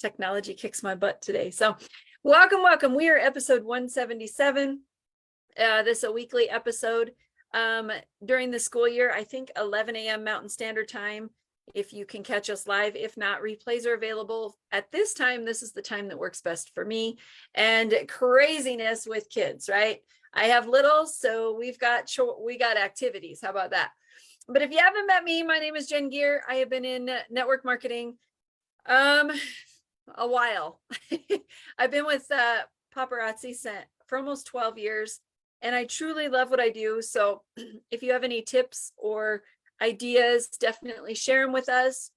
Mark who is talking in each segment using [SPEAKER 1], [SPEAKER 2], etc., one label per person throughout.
[SPEAKER 1] Technology kicks my butt today. So welcome. We are episode 177. This is a weekly episode during the school year, I think 11 a.m. Mountain Standard Time. If you can catch us live, if not, replays are available at this time. This is the time that works best for me. And craziness with kids, right? I have littles, so we got activities. How about that? But if you haven't met me, my name is Jen Gear. I have been in network marketing a while. I've been with Paparazzi for almost 12 years, and I truly love what I do. So if you have any tips or ideas, definitely share them with us.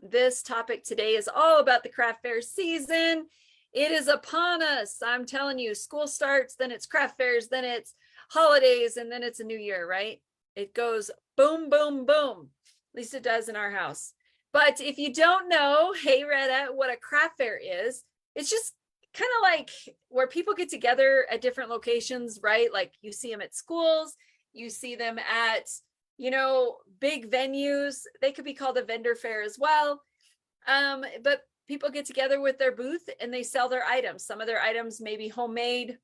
[SPEAKER 1] This topic today is all about the craft fair season. It is upon us. I'm telling you, school starts, then it's craft fairs, then it's holidays, and then it's a new year, right? It goes boom, boom, boom. At least it does in our house. But if you don't know, hey, Retta, what a craft fair is, it's just kind of like where people get together at different locations, right? Like you see them at schools, you see them at, big venues. They could be called a vendor fair as well. But people get together with their booth and they sell their items. Some of their items may be homemade.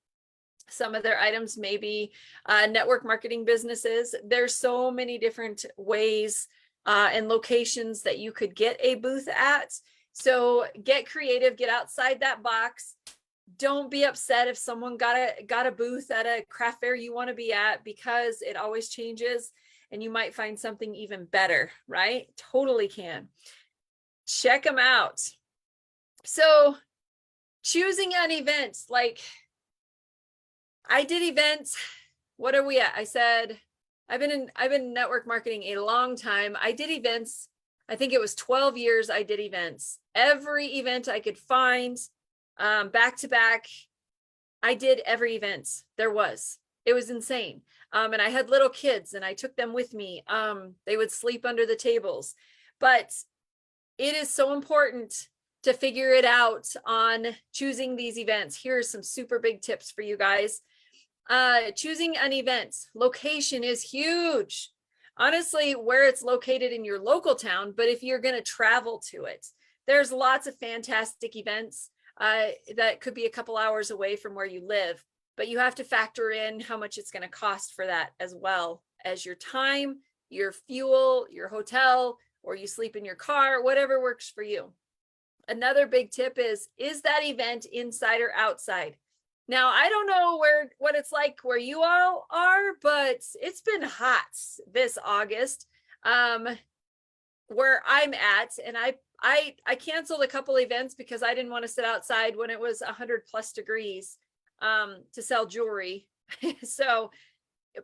[SPEAKER 1] Some of their items may be network marketing businesses. There's so many different ways and locations that you could get a booth at. So get creative, get outside that box. Don't be upset if someone got a booth at a craft fair you want to be at, because it always changes and you might find something even better, right? Totally can. Check them out. So choosing an event, like I did events. What are we at? I said, I've been network marketing a long time. I did events. I think it was 12 years I did events. Every event I could find, back to back. I did every event there was. It was insane. And I had little kids and I took them with me. They would sleep under the tables. But it is so important to figure it out on choosing these events. Here are some super big tips for you guys. Choosing an event. Location is huge. Honestly, where it's located in your local town, but if you're going to travel to it, there's lots of fantastic events that could be a couple hours away from where you live, but you have to factor in how much it's going to cost for that, as well as your time, your fuel, your hotel, or you sleep in your car, whatever works for you. Another big tip is that event inside or outside? Now, I don't know what it's like where you all are, but it's been hot this August where I'm at. And I canceled a couple events because I didn't want to sit outside when it was 100+ degrees to sell jewelry. So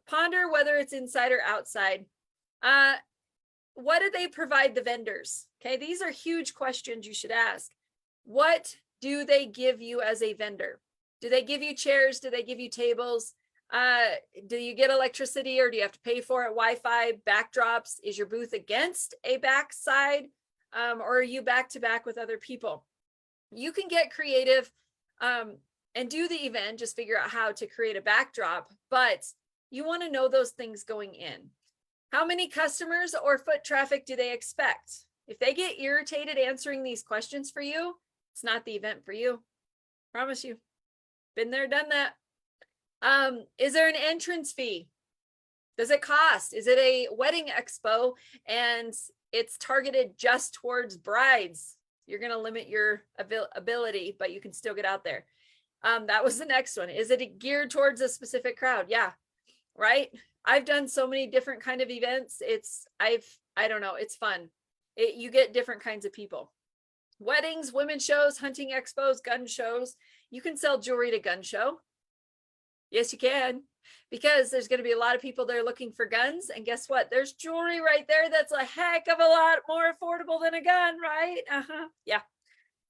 [SPEAKER 1] ponder whether it's inside or outside. What do they provide the vendors? Okay, these are huge questions you should ask. What do they give you as a vendor? Do they give you chairs? Do they give you tables? Do you get electricity, or do you have to pay for it? Wi-Fi, backdrops? Is your booth against a backside? Or are you back to back with other people? You can get creative and do the event, just figure out how to create a backdrop, but you want to know those things going in. How many customers or foot traffic do they expect? If they get irritated answering these questions for you, it's not the event for you. Promise you. Been there, done that. Is there an entrance fee? Does it cost? Is it a wedding expo and it's targeted just towards brides? You're going to limit your ability, but you can still get out there. That was the next one. Is it geared towards a specific crowd? Yeah, right. I've done so many different kind of events. I don't know. It's fun. You get different kinds of people. Weddings, women's shows, hunting expos, gun shows. You can sell jewelry to gun show. Yes, you can, because there's going to be a lot of people there looking for guns. And guess what? There's jewelry right there that's a heck of a lot more affordable than a gun, right? Yeah.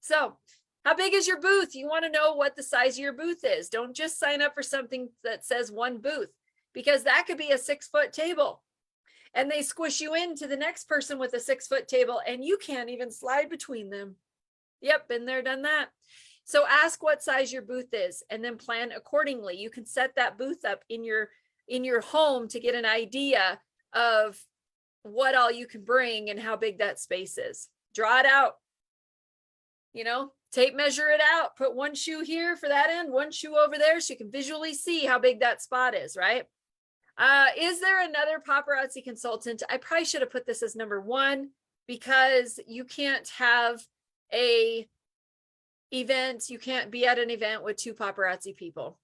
[SPEAKER 1] So how big is your booth? You want to know what the size of your booth is. Don't just sign up for something that says one booth, because that could be a 6-foot table. And they squish you into the next person with a 6-foot table and you can't even slide between them. Yep, been there, done that. So ask what size your booth is and then plan accordingly. You can set that booth up in your home to get an idea of what all you can bring and how big that space is. Draw it out. Tape measure it out, put one shoe here for that end, one shoe over there, so you can visually see how big that spot is, right? Is there another paparazzi consultant? I probably should have put this as number one, because you can't have a event, you can't be at an event with two paparazzi people,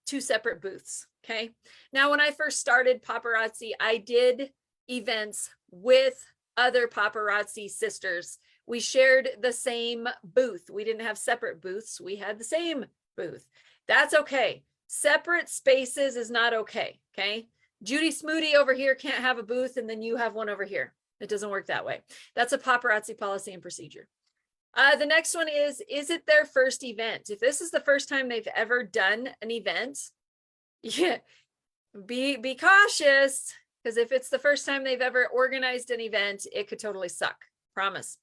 [SPEAKER 1] two separate booths. Okay. Now, when I first started paparazzi, I did events with other paparazzi sisters. We shared the same booth. We didn't have separate booths. We had the same booth. That's okay. Separate spaces is not okay. Okay. Judy Smoody over here can't have a booth and then you have one over here. It doesn't work that way. That's a paparazzi policy and procedure. The next one is it their first event? If this is the first time they've ever done an event, yeah, be cautious, because if it's the first time they've ever organized an event, it could totally suck. Promise.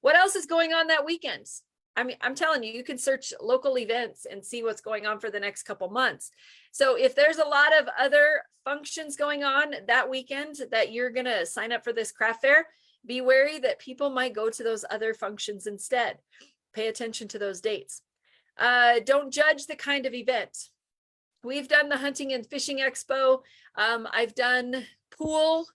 [SPEAKER 1] What else is going on that weekend? I mean, I'm telling you, you can search local events and see what's going on for the next couple months. So if there's a lot of other functions going on that weekend that you're going to sign up for this craft fair, be wary that people might go to those other functions instead. Pay attention to those dates. Don't judge the kind of event. We've done the hunting and fishing expo. I've done pool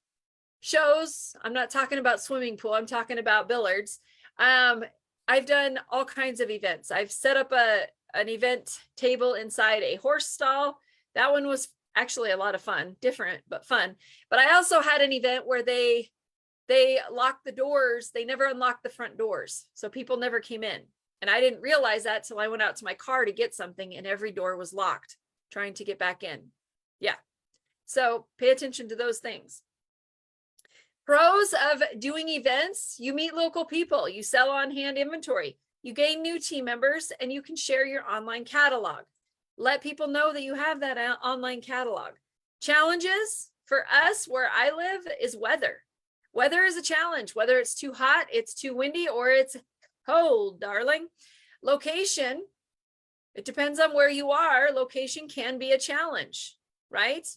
[SPEAKER 1] shows. I'm not talking about swimming pool. I'm talking about billiards. I've done all kinds of events. I've set up an event table inside a horse stall. That one was actually a lot of fun, different, but fun. But I also had an event where they locked the doors. They never unlocked the front doors, so people never came in. And I didn't realize that till I went out to my car to get something, and every door was locked, trying to get back in. Yeah. So pay attention to those things. Pros of doing events: you meet local people, you sell on-hand inventory, you gain new team members, and you can share your online catalog. Let people know that you have that online catalog. Challenges for us where I live is weather. Weather is a challenge, whether it's too hot, it's too windy, or it's cold, darling. Location, it depends on where you are. Location can be a challenge, right?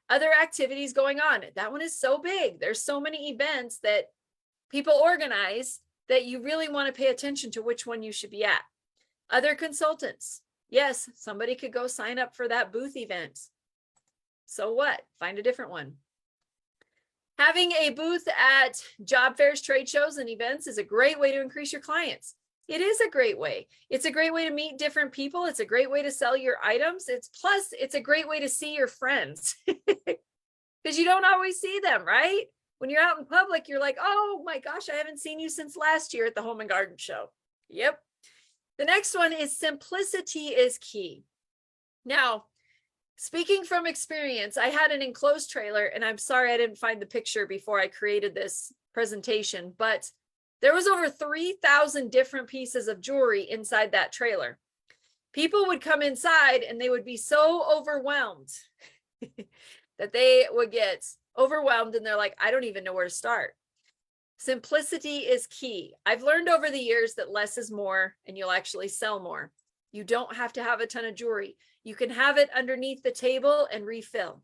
[SPEAKER 1] Other activities going on. That one is so big. There's so many events that people organize that you really want to pay attention to which one you should be at. Other consultants. Yes, somebody could go sign up for that booth event. So what? Find a different one. Having a booth at job fairs, trade shows, and events is a great way to increase your clients. It is a great way. It's a great way to meet different people. It's a great way to sell your items. It's a great way to see your friends because you don't always see them, right? When you're out in public, you're like, oh my gosh, I haven't seen you since last year at the Home and Garden Show. Yep. The next one is simplicity is key. Now, speaking from experience, I had an enclosed trailer, and I'm sorry I didn't find the picture before I created this presentation, but there was over 3,000 different pieces of jewelry inside that trailer. People would come inside and they would be so overwhelmed that they would get overwhelmed and they're like, I don't even know where to start. Simplicity is key. I've learned over the years that less is more, and you'll actually sell more. You don't have to have a ton of jewelry. You can have it underneath the table and refill,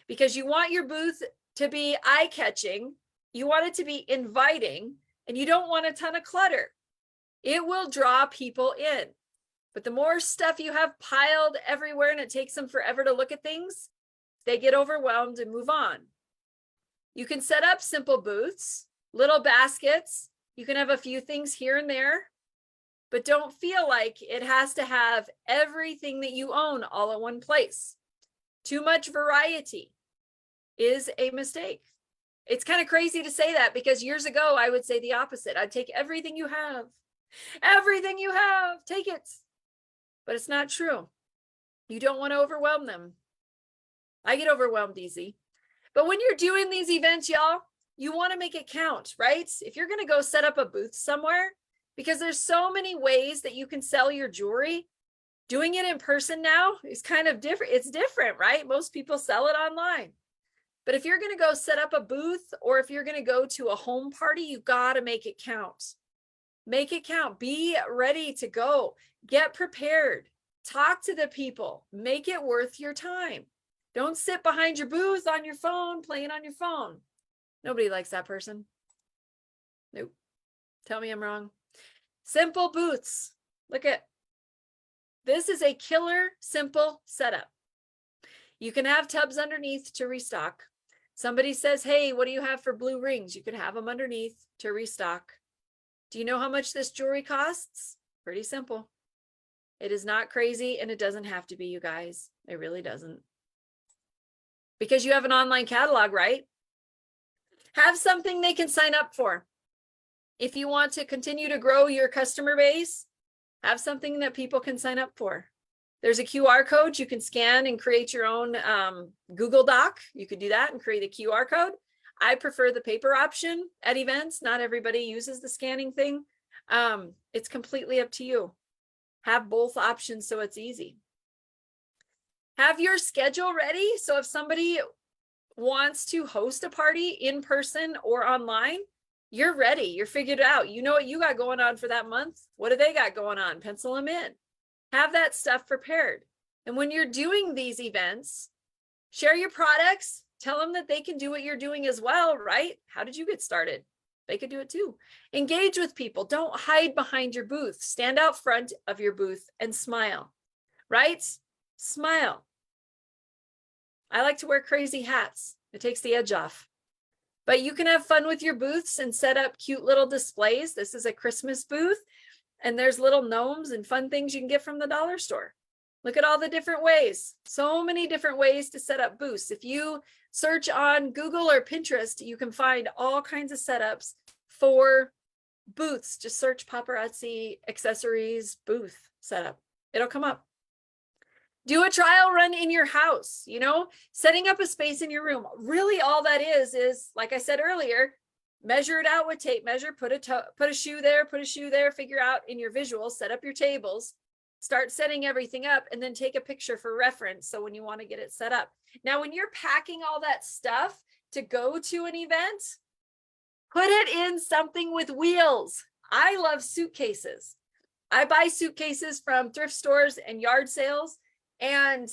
[SPEAKER 1] because you want your booth to be eye-catching. You want it to be inviting, and you don't want a ton of clutter. It will draw people in. But the more stuff you have piled everywhere and it takes them forever to look at things, they get overwhelmed and move on. You can set up simple booths, little baskets. You can have a few things here and there, but don't feel like it has to have everything that you own all in one place. Too much variety is a mistake. It's kind of crazy to say that, because years ago, I would say the opposite. I'd take everything you have, take it. But it's not true. You don't want to overwhelm them. I get overwhelmed easy. But when you're doing these events, y'all, you want to make it count, right? If you're going to go set up a booth somewhere, because there's so many ways that you can sell your jewelry, doing it in person now is kind of different. It's different, right? Most people sell it online. But if you're going to go set up a booth, or if you're going to go to a home party, you got to make it count. Make it count. Be ready to go. Get prepared. Talk to the people. Make it worth your time. Don't sit behind your booth on your phone, playing on your phone. Nobody likes that person. Nope. Tell me I'm wrong. Simple booths. Look at this is a killer simple setup. You can have tubs underneath to restock. Somebody says, hey, what do you have for blue rings? You can have them underneath to restock. Do you know how much this jewelry costs? Pretty simple. It is not crazy, and it doesn't have to be, you guys. It really doesn't. Because you have an online catalog, right? Have something they can sign up for. If you want to continue to grow your customer base, have something that people can sign up for. There's a QR code you can scan and create your own Google Doc. You could do that and create a QR code. I prefer the paper option at events. Not everybody uses the scanning thing. It's completely up to you. Have both options so it's easy. Have your schedule ready. So if somebody wants to host a party in person or online, you're ready. You're figured out. You know what you got going on for that month. What do they got going on? Pencil them in. Have that stuff prepared. And when you're doing these events, share your products. Tell them that they can do what you're doing as well, right? How did you get started? They could do it too. Engage with people. Don't hide behind your booth. Stand out front of your booth and smile, right? Smile. I like to wear crazy hats. It takes the edge off. But you can have fun with your booths and set up cute little displays. This is a Christmas booth, and there's little gnomes and fun things you can get from the dollar store. Look at all the different ways. So many different ways to set up booths. If you search on Google or Pinterest, you can find all kinds of setups for booths. Just search paparazzi accessories booth setup. It'll come up. Do a trial run in your house, you know, setting up a space in your room. Really all that is like I said earlier, measure it out with tape measure, put a shoe there, figure out in your visuals, set up your tables, start setting everything up, and then take a picture for reference. So when you want to get it set up. Now, when you're packing all that stuff to go to an event, put it in something with wheels. I love suitcases. I buy suitcases from thrift stores and yard sales. And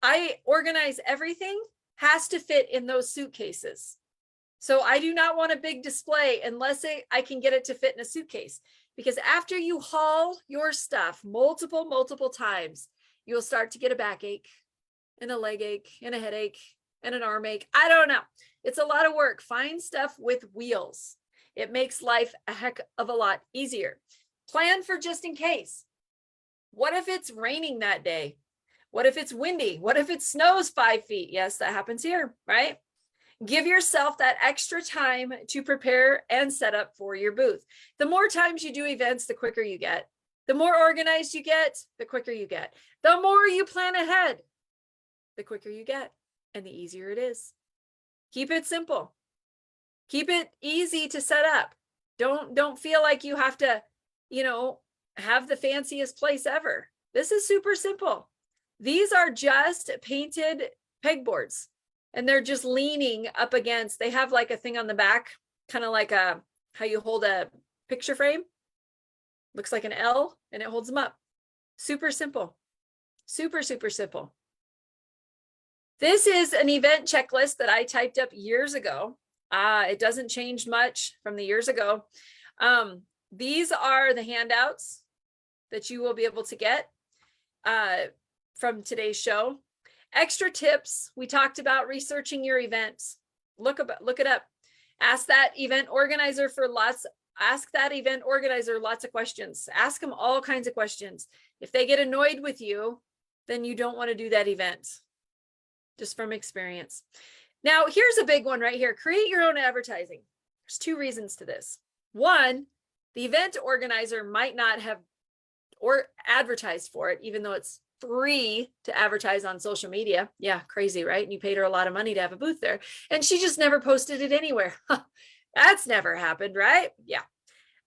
[SPEAKER 1] I organize everything has to fit in those suitcases. So I do not want a big display unless I can get it to fit in a suitcase. Because after you haul your stuff multiple times, you'll start to get a backache and a leg ache and a headache and an arm ache. I don't know. It's a lot of work. Find stuff with wheels. It makes life a heck of a lot easier. Plan for just in case. What if it's raining that day? What if it's windy? What if it snows 5 feet? Yes, that happens here, right? Give yourself that extra time to prepare and set up for your booth. The more times you do events, the quicker you get. The more organized you get, the quicker you get. The more you plan ahead, the quicker you get, and the easier it is. Keep it simple. Keep it easy to set up. Don't feel like you have to, you know, have the fanciest place ever. This is super simple. These are just painted pegboards, and they're just leaning up against, they have like a thing on the back, kind of like how you hold a picture frame. Looks like an L, and it holds them up. Super simple. Super simple. This is an event checklist that I typed up years ago. It doesn't change much from the years ago. These are the handouts that you will be able to get from today's show. Extra tips. We talked about researching your events. Look it up. Ask that event organizer lots of questions. Ask them all kinds of questions. If they get annoyed with you, then you don't want to do that event. Just from experience. Now, here's a big one right here. Create your own advertising. There's 2 reasons to this. One, the event organizer might not have advertised for it, even though it's free to advertise on social media. Yeah, crazy, right? And you paid her a lot of money to have a booth there, and she just never posted it anywhere. That's never happened, right? Yeah.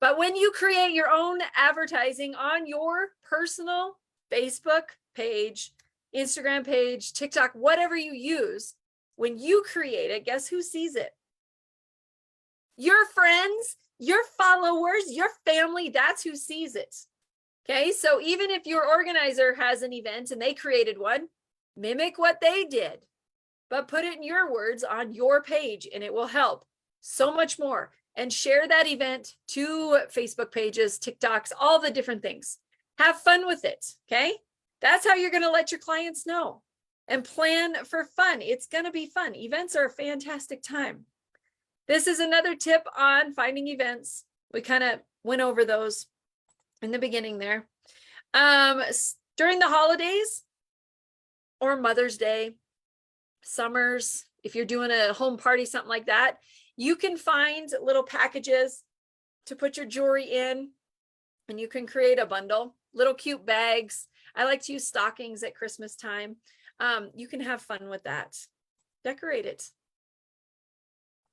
[SPEAKER 1] But when you create your own advertising on your personal Facebook page, Instagram page, TikTok, whatever you use, when you create it, guess who sees it? Your friends, your followers, your family, that's who sees it. Okay, so even if your organizer has an event and they created one, mimic what they did, but put it in your words on your page, and it will help so much more. and share that event to Facebook pages, TikToks, all the different things. Have fun with it. Okay. That's how you're going to let your clients know, and plan for fun. It's going to be fun. Events are a fantastic time. This is another tip on finding events. We kind of went over those in the beginning there. During the holidays or Mother's Day, summers, if you're doing a home party, something like that, you can find little packages to put your jewelry in, and you can create a bundle, little cute bags. I like to use stockings at Christmas time. You can have fun with that. Decorate it.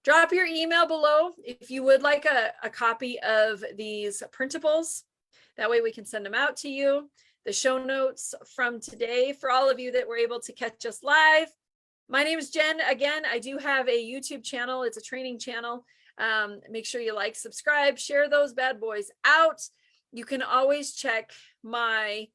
[SPEAKER 1] Drop your email below if you would like a copy of these printables. That way we can send them out to you. The show notes from today for all of you that were able to catch us live. My name is Jen. Again, I do have a YouTube channel. It's a training channel. Make sure you like, subscribe, share those bad boys out. You can always check my